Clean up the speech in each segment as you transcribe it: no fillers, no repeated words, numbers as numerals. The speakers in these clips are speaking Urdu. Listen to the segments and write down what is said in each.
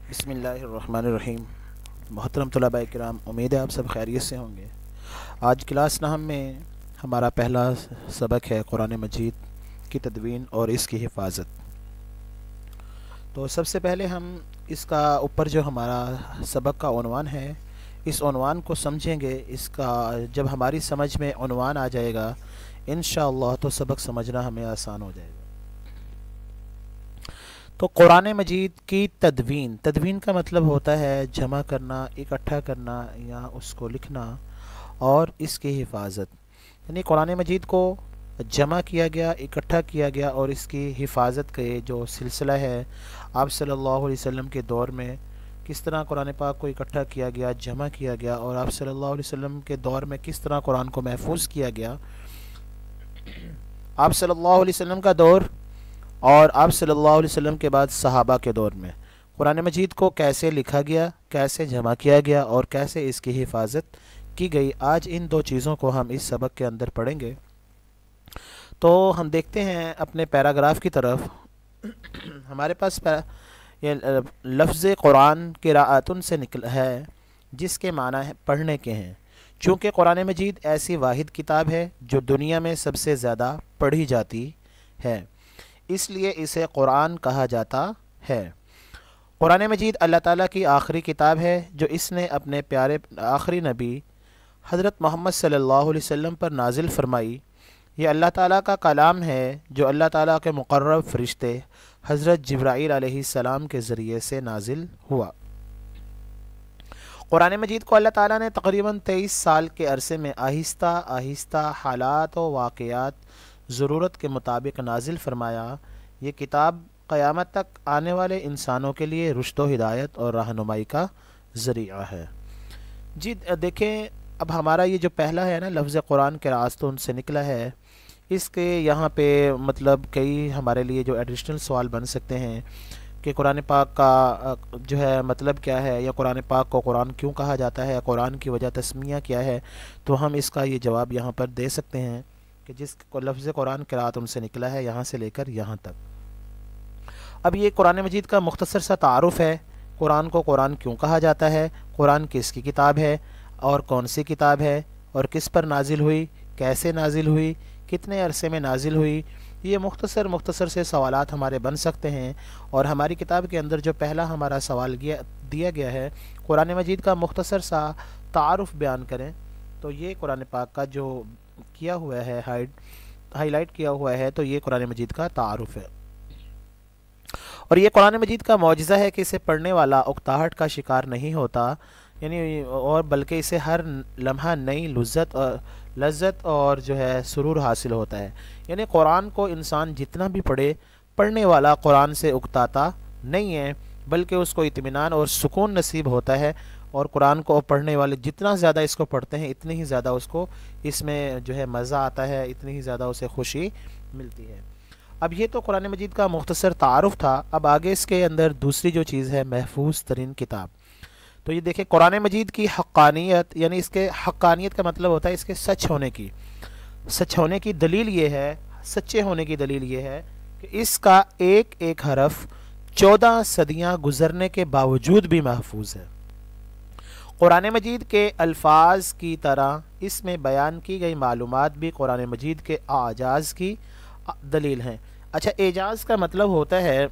بسم اللہ الرحمن الرحیم۔ محترم طلباء کرام، امید ہے آپ سب خیریت سے ہوں گے۔ آج کلاس نہم میں ہمارا پہلا سبق ہے قرآن مجید کی تدوین اور اس کی حفاظت۔ تو سب سے پہلے ہم اس کا اوپر جو ہمارا سبق کا عنوان ہے، اس عنوان کو سمجھیں گے۔ اس کا جب ہماری سمجھ میں عنوان آ جائے گا انشاءاللہ تو سبق سمجھنا ہمیں آسان ہو جائے گا۔ تو قرآن مجید کی تدوین کا مطلب ہوتا ہے جمع کرنا، اکٹھا کرنا یا اس کو لکھنا اور اس کی حفاظت۔ یعنی قرآن مجید کو جمع کیا گیا، اکٹھا کیا گیا اور اس کی حفاظت کا جو سلسلہ ہے آپ صلی اللہ علیہ وسلم کے دور میں کس طرح قرآن پاک کو اکٹھا کیا گیا، جمع کیا گیا، اور آپ صلی اللہ علیہ وسلم کے دور میں کس طرح قرآن کو محفوظ کیا گیا۔ آپ صلی اللہ علیہ وسلم کا دور اور آپ صلی اللہ علیہ وسلم کے بعد صحابہ کے دور میں قرآن مجید کو کیسے لکھا گیا، کیسے جمع کیا گیا اور کیسے اس کی حفاظت کی گئی، آج ان دو چیزوں کو ہم اس سبق کے اندر پڑھیں گے۔ تو ہم دیکھتے ہیں اپنے پیراگراف کی طرف۔ ہمارے پاس یہ لفظ قرآن قراءتن سے نکلا ہے، جس کے معنی ہے پڑھنے کے ہیں۔ چونکہ قرآن مجید ایسی واحد کتاب ہے جو دنیا میں سب سے زیادہ پڑھی جاتی ہے، اس لیے اسے قرآن کہا جاتا ہے۔ قرآن مجید اللہ تعالیٰ کی آخری کتاب ہے جو اس نے اپنے پیارے آخری نبی حضرت محمد صلی اللہ علیہ وسلم پر نازل فرمائی۔ یہ اللہ تعالیٰ کا کلام ہے جو اللہ تعالیٰ کے مقرب فرشتے حضرت جبرائیل علیہ السلام کے ذریعے سے نازل ہوا۔ قرآن مجید کو اللہ تعالیٰ نے تقریباً 23 سال کے عرصے میں آہستہ آہستہ حالات و واقعات ضرورت کے مطابق نازل فرمایا۔ یہ کتاب قیامت تک آنے والے انسانوں کے لیے رشد و ہدایت اور رہنمائی کا ذریعہ ہے۔ جی دیکھیں، اب ہمارا یہ جو پہلا ہے نا لفظ قرآن قراءتن سے نکلا ہے، اس کے یہاں پہ مطلب کئی ہمارے لیے جو ایڈیشنل سوال بن سکتے ہیں کہ قرآن پاک کا جو ہے مطلب کیا ہے، یا قرآن پاک کو قرآن کیوں کہا جاتا ہے، یا قرآن کی وجہ تسمیہ کیا ہے۔ تو ہم اس کا یہ جواب یہاں پر دے سکتے ہیں کہ جس کو لفظ قرآن قراءتن سے نکلا ہے یہاں سے لے کر یہاں تک۔ اب یہ قرآن مجید کا مختصر سا تعارف ہے۔ قرآن کو قرآن کیوں کہا جاتا ہے، قرآن کس کی کتاب ہے اور کون سی کتاب ہے اور کس پر نازل ہوئی، کیسے نازل ہوئی، کتنے عرصے میں نازل ہوئی، یہ مختصر سے سوالات ہمارے بن سکتے ہیں۔ اور ہماری کتاب کے اندر جو پہلا ہمارا سوال دیا گیا ہے، قرآن مجید کا مختصر سا تعارف بیان کریں، تو یہ قرآن پاک کا جو کیا ہوا ہے ہائی لائٹ کیا ہوا ہے، تو یہ قرآن مجید کا تعارف ہے۔ اور یہ قرآن مجید کا معجزہ ہے کہ اسے پڑھنے والا اکتاہٹ کا شکار نہیں ہوتا، یعنی اور بلکہ اسے ہر لمحہ نئی لذت اور جو ہے سرور حاصل ہوتا ہے۔ یعنی قرآن کو انسان جتنا بھی پڑھنے والا قرآن سے اکتاتا نہیں ہے، بلکہ اس کو اطمینان اور سکون نصیب ہوتا ہے۔ اور قرآن کو پڑھنے والے جتنا زیادہ اس کو پڑھتے ہیں اتنی ہی زیادہ اس کو اس میں جو ہے مزہ آتا ہے، اتنی ہی زیادہ اسے خوشی ملتی ہے۔ اب یہ تو قرآن مجید کا مختصر تعارف تھا۔ اب آگے اس کے اندر دوسری جو چیز ہے، محفوظ ترین کتاب۔ تو یہ دیکھیں، قرآن مجید کی حقانیت، یعنی اس کے حقانیت کا مطلب ہوتا ہے اس کے سچ ہونے کی دلیل یہ ہے، سچے ہونے کی دلیل یہ ہے کہ اس کا ایک ایک حرف 14 صدیاں گزرنے کے باوجود بھی محفوظ ہے۔ قرآن مجید کے الفاظ کی طرح اس میں بیان کی گئی معلومات بھی قرآن مجید کے اعجاز کی دلیل ہیں۔ اچھا، اعجاز کا مطلب ہوتا ہے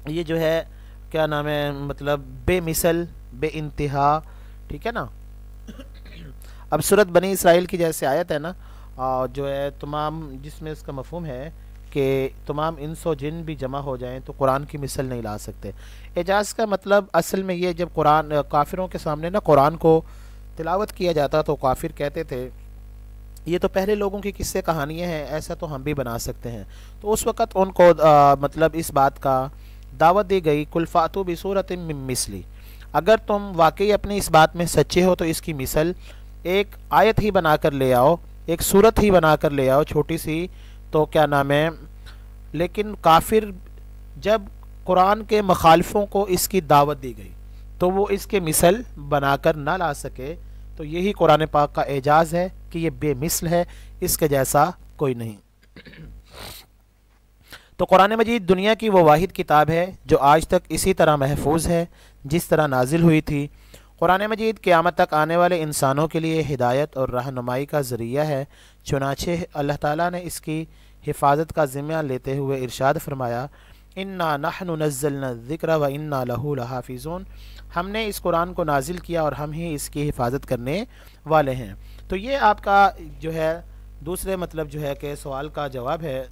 یہ جو ہے کیا نام ہے، مطلب بے مثل، بے انتہا، ٹھیک ہے نا۔ اب سورت بنی اسرائیل کی جیسے آیت ہے نا، جو ہے تمام، جس میں اس کا مفہوم ہے کہ تمام انس و جن بھی جمع ہو جائیں تو قرآن کی مثل نہیں لا سکتے۔ اعجاز کا مطلب اصل میں یہ، جب قرآن کافروں کے سامنے نا قرآن کو تلاوت کیا جاتا تو کافر کہتے تھے یہ تو پہلے لوگوں کی قصے کہانیاں ہیں، ایسا تو ہم بھی بنا سکتے ہیں۔ تو اس وقت ان کو مطلب اس بات کا دعوت دی گئی، کل فاتو بصورت من مثلی، اگر تم واقعی اپنی اس بات میں سچے ہو تو اس کی مثل ایک آیت ہی بنا کر لے آؤ، ایک صورت ہی بنا کر لے آؤ چھوٹی سی، تو کیا نام ہے۔ لیکن کافر جب قرآن کے مخالفوں کو اس کی دعوت دی گئی تو وہ اس کے مثل بنا کر نہ لا سکے، تو یہی قرآن پاک کا اعجاز ہے کہ یہ بے مثل ہے، اس کے جیسا کوئی نہیں۔ تو قرآن مجید دنیا کی وہ واحد کتاب ہے جو آج تک اسی طرح محفوظ ہے جس طرح نازل ہوئی تھی۔ قرآن مجید قیامت تک آنے والے انسانوں کے لیے ہدایت اور رہنمائی کا ذریعہ ہے، چنانچہ اللہ تعالیٰ نے اس کی حفاظت کا ذمہ لیتے ہوئے ارشاد فرمایا، انا نحن نزلنا الذکر و انا لہ لحافظون، ہم نے اس قرآن کو نازل کیا اور ہم ہی اس کی حفاظت کرنے والے ہیں۔ تو یہ آپ کا جو ہے دوسرے مطلب جو ہے کہ سوال کا جواب ہے۔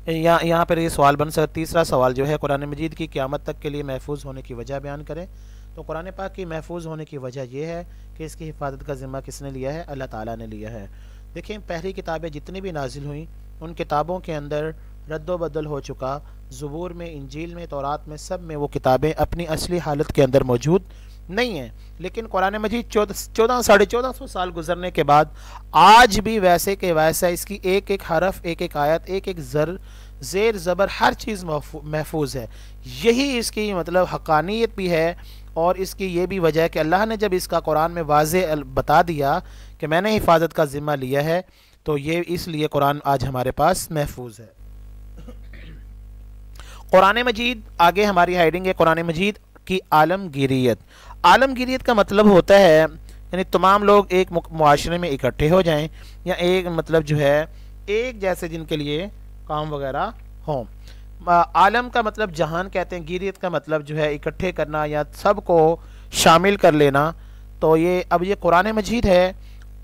یہاں پر یہ سوال بن سکتا، تیسرا سوال جو ہے قرآن مجید کی قیامت تک کے لیے محفوظ ہونے کی وجہ بیان کریں۔ تو قرآن پاک کی محفوظ ہونے کی وجہ یہ ہے کہ اس کی حفاظت کا ذمہ کس نے لیا ہے؟ اللہ تعالیٰ نے لیا ہے۔ دیکھیں پہلی کتابیں جتنی بھی نازل ہوئیں ان کتابوں کے اندر رد و بدل ہو چکا، زبور میں، انجیل میں، تورات میں، سب میں وہ کتابیں اپنی اصلی حالت کے اندر موجود نہیں ہیں، لیکن قرآن مجید 1400 سال گزرنے کے بعد آج بھی ویسے کہ ویسا اس کی ایک ایک حرف، ایک ایک آیت، ایک ایک زیر زبر ہر چیز محفوظ ہے۔ یہی اس کی مطلب حقانیت بھی ہے، اور اس کی یہ بھی وجہ ہے کہ اللہ نے جب اس کا قرآن میں واضح بتا دیا کہ میں نے حفاظت کا ذمہ لیا ہے، تو یہ اس لیے قرآن آج ہمارے پاس محفوظ ہے۔ قرآن مجید آگے ہماری ہیڈنگ ہے قرآن مجید کی عالمگیریت۔ عالمگیریت کا مطلب ہوتا ہے یعنی تمام لوگ ایک معاشرے میں اکٹھے ہو جائیں، یا ایک مطلب جو ہے ایک جیسے جن کے لیے کام وغیرہ ہوں۔ عالم کا مطلب جہان کہتے ہیں، گیریت کا مطلب جو ہے اکٹھے کرنا یا سب کو شامل کر لینا۔ تو یہ قرآن مجید ہے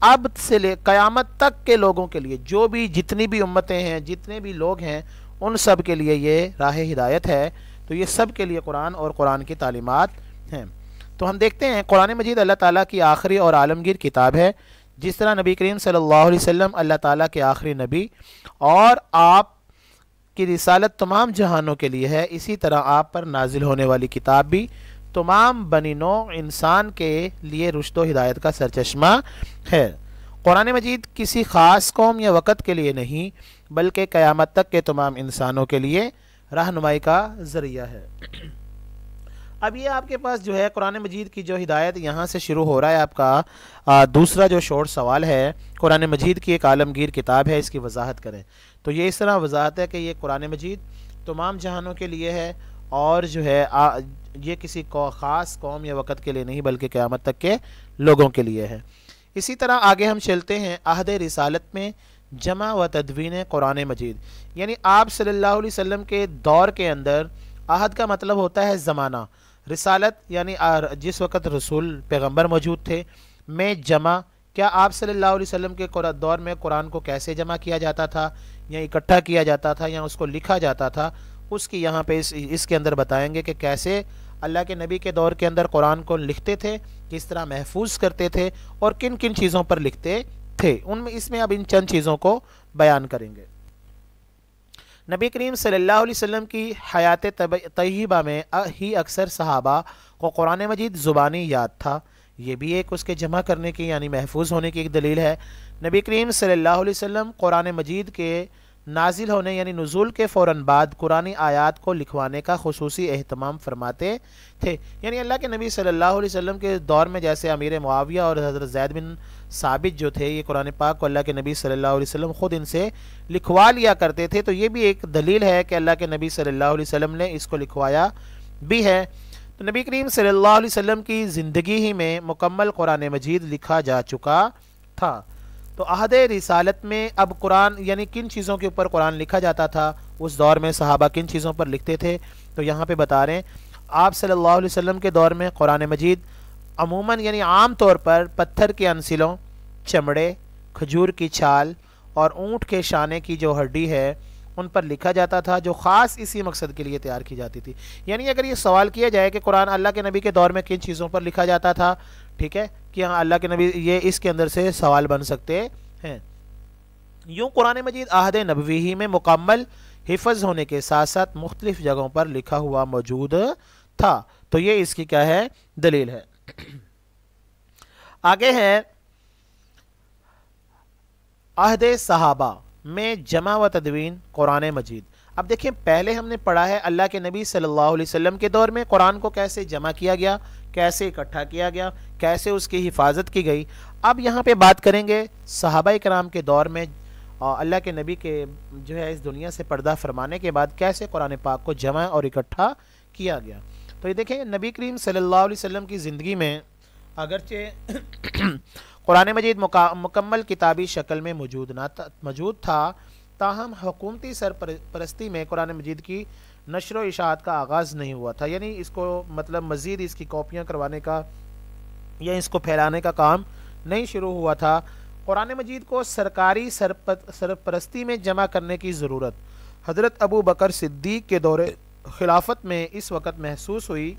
اب سے لے قیامت تک کے لوگوں کے لیے، جو بھی جتنی بھی امتیں ہیں، جتنے بھی لوگ ہیں، ان سب کے لیے یہ راہ ہدایت ہے۔ تو یہ سب کے لیے قرآن اور قرآن کی تعلیمات ہیں۔ تو ہم دیکھتے ہیں قرآن مجید اللہ تعالیٰ کی آخری اور عالمگیر کتاب ہے۔ جس طرح نبی کریم صلی اللہ علیہ وسلم اللہ تعالیٰ کے آخری نبی اور آپ کی رسالت تمام جہانوں کے لیے ہے، اسی طرح آپ پر نازل ہونے والی کتاب بھی تمام بنی نوع انسان کے لیے رشد و ہدایت کا سرچشمہ ہے۔ قرآن مجید کسی خاص قوم یا وقت کے لیے نہیں بلکہ قیامت تک کے تمام انسانوں کے لیے رہنمائی کا ذریعہ ہے۔ اب یہ آپ کے پاس جو ہے قرآن مجید کی جو ہدایت یہاں سے شروع ہو رہا ہے، آپ کا دوسرا جو شورٹ سوال ہے، قرآن مجید کی ایک عالمگیر کتاب ہے، اس کی وضاحت کریں۔ تو یہ اس طرح وضاحت ہے کہ یہ قرآن مجید تمام جہانوں کے لیے ہے، اور جو ہے یہ کسی خاص قوم یا وقت کے لیے نہیں بلکہ قیامت تک کے لوگوں کے لیے ہے۔ اسی طرح آگے ہم چلتے ہیں عہد رسالت میں جمع و تدوین قرآن مجید، یعنی آپ صلی اللہ علیہ وسلم کے دور کے اندر عہد کا مطلب ہوتا ہے زمانہ، رسالت یعنی جس وقت رسول پیغمبر موجود تھے، میں جمع، کیا آپ صلی اللہ علیہ وسلم کے دور میں قرآن کو کیسے جمع کیا جاتا تھا یا اکٹھا کیا جاتا تھا یا اس کو لکھا جاتا تھا، اس کی یہاں پہ اس کے اندر بتائیں گے کہ کیسے اللہ کے نبی کے دور کے اندر قرآن کو لکھتے تھے، کس طرح محفوظ کرتے تھے اور کن کن چیزوں پر لکھتے تھے۔ اس میں اب ان چند چیزوں کو بیان کریں گے۔ نبی کریم صلی اللہ علیہ وسلم کی حیات طیبہ میں ہی اکثر صحابہ کو قرآن مجید زبانی یاد تھا، یہ بھی ایک اس کے جمع کرنے کی یعنی محفوظ ہونے کی ایک دلیل ہے۔ نبی کریم صلی اللہ علیہ وسلم قرآن مجید کے نازل ہونے یعنی نزول کے فوراً بعد قرآنی آیات کو لکھوانے کا خصوصی اہتمام فرماتے تھے، یعنی اللہ کے نبی صلی اللہ علیہ وسلم کے دور میں جیسے امیر معاویہ اور حضرت زید بن ثابت جو تھے، یہ قرآن پاک کو اللہ کے نبی صلی اللہ علیہ وسلم خود ان سے لکھوا لیا کرتے تھے۔ تو یہ بھی ایک دلیل ہے کہ اللہ کے نبی صلی اللہ علیہ وسلم نے اس کو لکھوایا بھی ہے۔ تو نبی کریم صلی اللہ علیہ وسلم کی زندگی ہی میں مکمل قرآن مجید لکھا جا چکا تھا۔ تو عہد رسالت میں اب قرآن یعنی کن چیزوں کے اوپر قرآن لکھا جاتا تھا، اس دور میں صحابہ کن چیزوں پر لکھتے تھے، تو یہاں پہ بتا رہے ہیں آپ صلی اللہ علیہ وسلم کے دور میں قرآن مجید عموماً یعنی عام طور پر پتھر کے انسلوں، چمڑے، کھجور کی چھال اور اونٹ کے شانے کی جو ہڈی ہے ان پر لکھا جاتا تھا، جو خاص اسی مقصد کے لیے تیار کی جاتی تھی۔ یعنی اگر یہ سوال کیا جائے کہ قرآن اللہ کے نبی کے دور میں کن چیزوں پر لکھا جاتا تھا، ٹھیک ہے کہ ہاں اللہ کے نبی، یہ اس کے اندر سے سوال بن سکتے ہیں۔ یوں قرآن مجید عہد نبوی ہی میں مکمل حفظ ہونے کے ساتھ ساتھ مختلف جگہوں پر لکھا ہوا موجود تھا۔ تو یہ اس کی کیا ہے؟ دلیل ہے۔ آگے ہے عہد صحابہ میں جمع و تدوین قرآن مجید۔ اب دیکھیں پہلے ہم نے پڑھا ہے اللہ کے نبی صلی اللہ علیہ وسلم کے دور میں قرآن کو کیسے جمع کیا گیا، کیسے اکٹھا کیا گیا، کیسے اس کی حفاظت کی گئی۔ اب یہاں پہ بات کریں گے صحابہ کرام کے دور میں اللہ کے نبی کے جو ہے اس دنیا سے پردہ فرمانے کے بعد کیسے قرآن پاک کو جمع اور اکٹھا کیا گیا۔ تو یہ دیکھیں نبی کریم صلی اللہ علیہ وسلم کی زندگی میں اگرچہ قرآن مجید مکمل کتابی شکل میں موجود تھا، تاہم حکومتی سرپرستی میں قرآن مجید کی نشر و اشاعت کا آغاز نہیں ہوا تھا، یعنی اس کو مطلب مزید اس کی کاپیاں کروانے کا یا اس کو پھیلانے کا کام نہیں شروع ہوا تھا۔ قرآن مجید کو سرکاری سرپرستی میں جمع کرنے کی ضرورت حضرت ابو بکر صدیق کے دور خلافت میں اس وقت محسوس ہوئی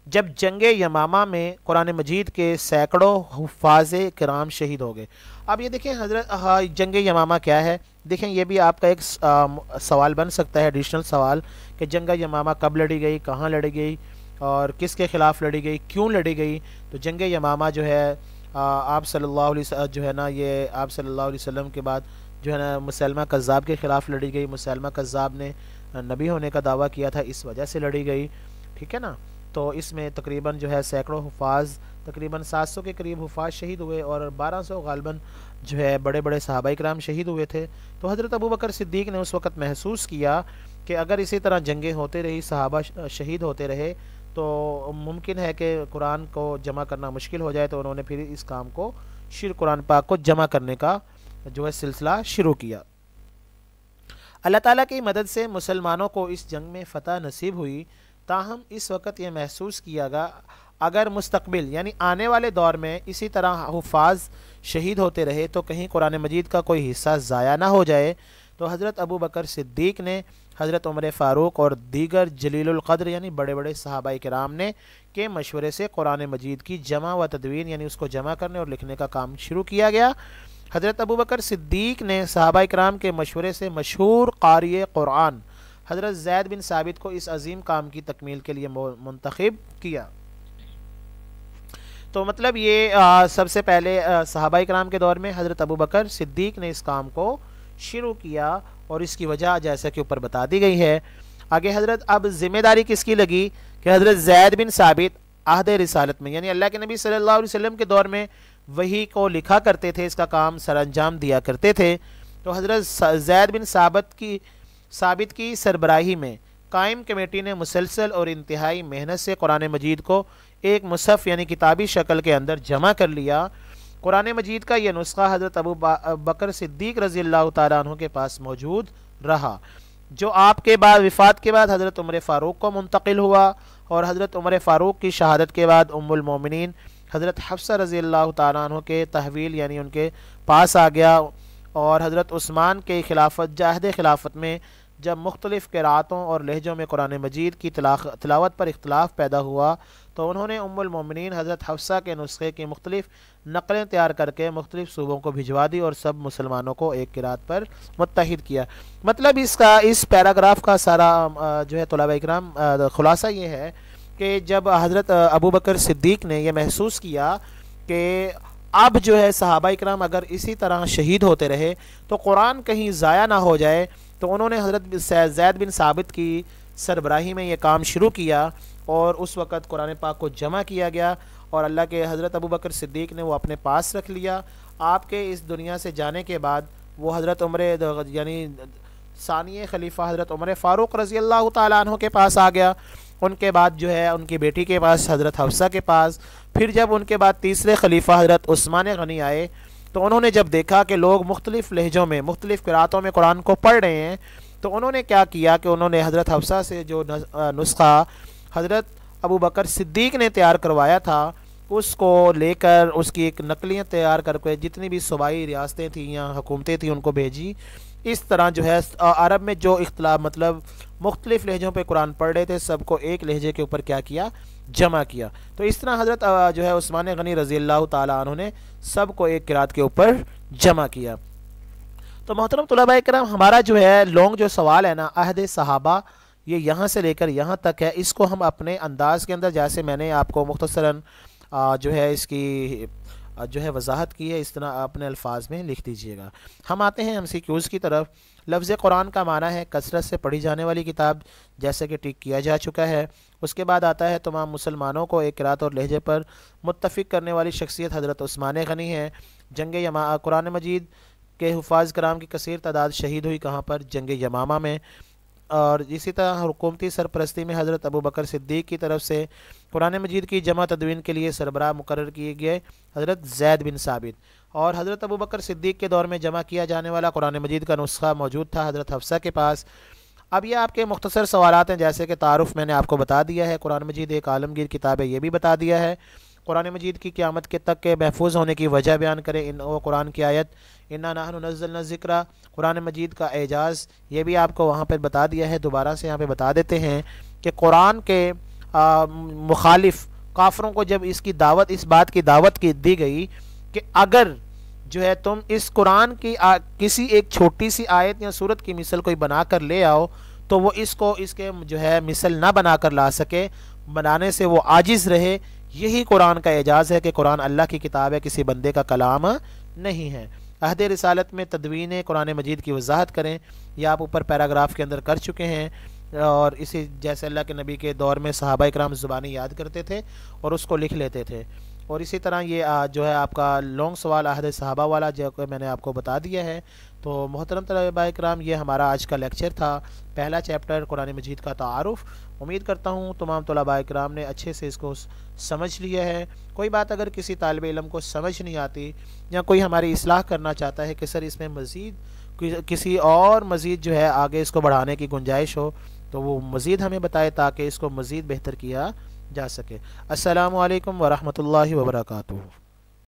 جب جنگ یمامہ میں قرآن مجید کے سینکڑوں حفاظ کرام شہید ہو گئے۔ اب یہ دیکھیں حضرت جنگ یمامہ کیا ہے؟ دیکھیں یہ بھی آپ کا ایک سوال بن سکتا ہے، ایڈیشنل سوال، کہ جنگ یمامہ کب لڑی گئی، کہاں لڑی گئی اور کس کے خلاف لڑی گئی، کیوں لڑی گئی؟ تو جنگ یمامہ جو ہے آپ صلی اللہ علیہ جو ہے نا یہ آپ صلی اللہ علیہ وسلم کے بعد جو ہے نا مسلمہ کذاب کے خلاف لڑی گئی۔ مسلمہ کذاب نے نبی ہونے کا دعویٰ کیا تھا، اس وجہ سے لڑی گئی، ٹھیک ہے نا۔ تو اس میں تقریباً جو ہے سینکڑوں حفاظ، تقریباً 700 کے قریب حفاظ شہید ہوئے اور 1200 غالباً جو ہے بڑے بڑے صحابہ کرام شہید ہوئے تھے۔ تو حضرت ابو بکر صدیق نے اس وقت محسوس کیا کہ اگر اسی طرح جنگیں ہوتے رہی، صحابہ شہید ہوتے رہے تو ممکن ہے کہ قرآن کو جمع کرنا مشکل ہو جائے، تو انہوں نے پھر اس کام کو قرآن پاک کو جمع کرنے کا جو ہے سلسلہ شروع کیا۔ اللہ تعالیٰ کی مدد سے مسلمانوں کو اس جنگ میں فتح نصیب ہوئی، تاہم اس وقت یہ محسوس کیا گیا اگر مستقبل یعنی آنے والے دور میں اسی طرح حفاظ شہید ہوتے رہے تو کہیں قرآن مجید کا کوئی حصہ ضائع نہ ہو جائے۔ تو حضرت ابو بکر صدیق نے، حضرت عمر فاروق اور دیگر جلیل القدر یعنی بڑے بڑے صحابہ کرام نے کے مشورے سے قرآن مجید کی جمع و تدوین یعنی اس کو جمع کرنے اور لکھنے کا کام شروع کیا گیا۔ حضرت ابو بکر صدیق نے صحابہ کرام کے مشورے سے مشہور قاری قرآن حضرت زید بن ثابت کو اس عظیم کام کی تکمیل کے لیے منتخب کیا۔ تو مطلب یہ سب سے پہلے صحابہ کرام کے دور میں حضرت ابو بکر صدیق نے اس کام کو شروع کیا اور اس کی وجہ جیسا کہ اوپر بتا دی گئی ہے۔ آگے حضرت اب ذمہ داری کس کی لگی کہ حضرت زید بن ثابت عہد رسالت میں یعنی اللہ کے نبی صلی اللہ علیہ وسلم کے دور میں وحی کو لکھا کرتے تھے، اس کا کام سر انجام دیا کرتے تھے۔ تو حضرت زید بن ثابت کی سربراہی میں قائم کمیٹی نے مسلسل اور انتہائی محنت سے قرآن مجید کو ایک مصحف یعنی کتابی شکل کے اندر جمع کر لیا۔ قرآن مجید کا یہ نسخہ حضرت ابو بکر صدیق رضی اللہ تعالیٰ عنہ کے پاس موجود رہا، جو آپ کے بعد وفات کے بعد حضرت عمر فاروق کو منتقل ہوا، اور حضرت عمر فاروق کی شہادت کے بعد ام المومنین حضرت حفصہ رضی اللہ تعالیٰ عنہ کے تحویل یعنی ان کے پاس آ گیا، اور حضرت عثمان کے عہد خلافت میں جب مختلف قرأتوں اور لہجوں میں قرآن مجید کی تلاوت پر اختلاف پیدا ہوا تو انہوں نے ام المومنین حضرت حفصہ کے نسخے کی مختلف نقلیں تیار کر کے مختلف صوبوں کو بھجوا دی اور سب مسلمانوں کو ایک قرأت پر متحد کیا۔ مطلب اس پیراگراف کا سارا جو ہے طلباء اکرام خلاصہ یہ ہے کہ جب حضرت ابو بکر صدیق نے یہ محسوس کیا کہ اب جو ہے صحابہ اکرام اگر اسی طرح شہید ہوتے رہے تو قرآن کہیں ضائع نہ ہو جائے، تو انہوں نے حضرت زید بن ثابت کی سربراہی میں یہ کام شروع کیا اور اس وقت قرآن پاک کو جمع کیا گیا، اور اللہ کے حضرت ابو بکر صدیق نے وہ اپنے پاس رکھ لیا۔ آپ کے اس دنیا سے جانے کے بعد وہ حضرت عمر یعنی ثانی خلیفہ حضرت عمر فاروق رضی اللہ تعالیٰ عنہ کے پاس آ گیا، ان کے بعد جو ہے ان کی بیٹی کے پاس حضرت حفصہ کے پاس، پھر جب ان کے بعد تیسرے خلیفہ حضرت عثمان غنی آئے تو انہوں نے جب دیکھا کہ لوگ مختلف لہجوں میں مختلف قرأتوں میں قرآن کو پڑھ رہے ہیں تو انہوں نے کیا کیا کہ انہوں نے حضرت حفصہ سے جو نسخہ حضرت ابو بکر صدیق نے تیار کروایا تھا اس کو لے کر اس کی ایک نقلیاں تیار کر کے جتنی بھی صوبائی ریاستیں تھیں یا حکومتیں تھیں ان کو بھیجی۔ اس طرح جو ہے عرب میں جو اختلاف مطلب مختلف لہجوں پہ قرآن پڑھ رہے تھے سب کو ایک لہجے کے اوپر کیا کیا، جمع کیا۔ تو اس طرح حضرت جو ہے عثمان غنی رضی اللہ تعالیٰ عنہ نے سب کو ایک قرأت کے اوپر جمع کیا۔ تو محترم طلباء کرام ہمارا جو ہے لونگ جو سوال ہے نا عہد صحابہ یہ یہاں سے لے کر یہاں تک ہے، اس کو ہم اپنے انداز کے اندر جیسے میں نے آپ کو مختصراً جو ہے اس کی جو ہے وضاحت کی ہے اس طرح اپنے الفاظ میں لکھ دیجئے گا۔ ہم آتے ہیں MCQs کی طرف۔ لفظ قرآن کا معنی ہے کثرت سے پڑھی جانے والی کتاب، جیسے کہ ٹک کیا جا چکا ہے۔ اس کے بعد آتا ہے تمام مسلمانوں کو ایک قرأت اور لہجے پر متفق کرنے والی شخصیت حضرت عثمان غنی ہے۔ قرآن مجید کہ حفاظ کرام کی کثیر تعداد شہید ہوئی کہاں پر؟ جنگ یمامہ میں۔ اور اسی طرح حکومتی سرپرستی میں حضرت ابو بکر صدیق کی طرف سے قرآن مجید کی جمع تدوین کے لیے سربراہ مقرر کیے گئے حضرت زید بن ثابت، اور حضرت ابو بکر صدیق کے دور میں جمع کیا جانے والا قرآن مجید کا نسخہ موجود تھا حضرت حفصہ کے پاس۔ اب یہ آپ کے مختصر سوالات ہیں، جیسے کہ تعارف میں نے آپ کو بتا دیا ہے، قرآن مجید ایک عالمگیر کتاب ہے یہ بھی بتا دیا ہے، قرآن مجید کی قیامت کے تک کے محفوظ ہونے کی وجہ بیان کریں، وہ قرآن کی آیت انا نحن نزلنا الذکر، قرآن مجید کا اعجاز یہ بھی آپ کو وہاں پہ بتا دیا ہے۔ دوبارہ سے یہاں پہ بتا دیتے ہیں کہ قرآن کے مخالف کافروں کو جب اس بات کی دعوت دی گئی کہ اگر جو ہے تم اس قرآن کی کسی ایک چھوٹی سی آیت یا سورت کی مثل کوئی بنا کر لے آؤ تو وہ اس کے جو ہے مثل نہ بنا کر لا سکے، بنانے سے وہ عاجز رہے۔ یہی قرآن کا اعجاز ہے کہ قرآن اللہ کی کتاب ہے، کسی بندے کا کلام نہیں ہے۔ عہد رسالت میں تدوین قرآن مجید کی وضاحت کریں، یہ آپ اوپر پیراگراف کے اندر کر چکے ہیں، اور اسی جیسے اللہ کے نبی کے دور میں صحابہ اکرام زبانی یاد کرتے تھے اور اس کو لکھ لیتے تھے، اور اسی طرح یہ جو ہے آپ کا لانگ سوال عہد صحابہ والا جو میں نے آپ کو بتا دیا ہے۔ تو محترم طلباء اکرام، یہ ہمارا آج کا لیکچر تھا، پہلا چیپٹر قرآن مجید کا تعارف۔ امید کرتا ہوں تمام طلباء اکرام نے اچھے سے اس کو سمجھ لیا ہے۔ کوئی بات اگر کسی طالب علم کو سمجھ نہیں آتی یا کوئی ہماری اصلاح کرنا چاہتا ہے کہ سر اس میں کسی اور مزید جو ہے آگے اس کو بڑھانے کی گنجائش ہو تو وہ مزید ہمیں بتائے تاکہ اس کو مزید بہتر کیا جا سکے۔ السلام علیکم ورحمۃ اللہ وبرکاتہ۔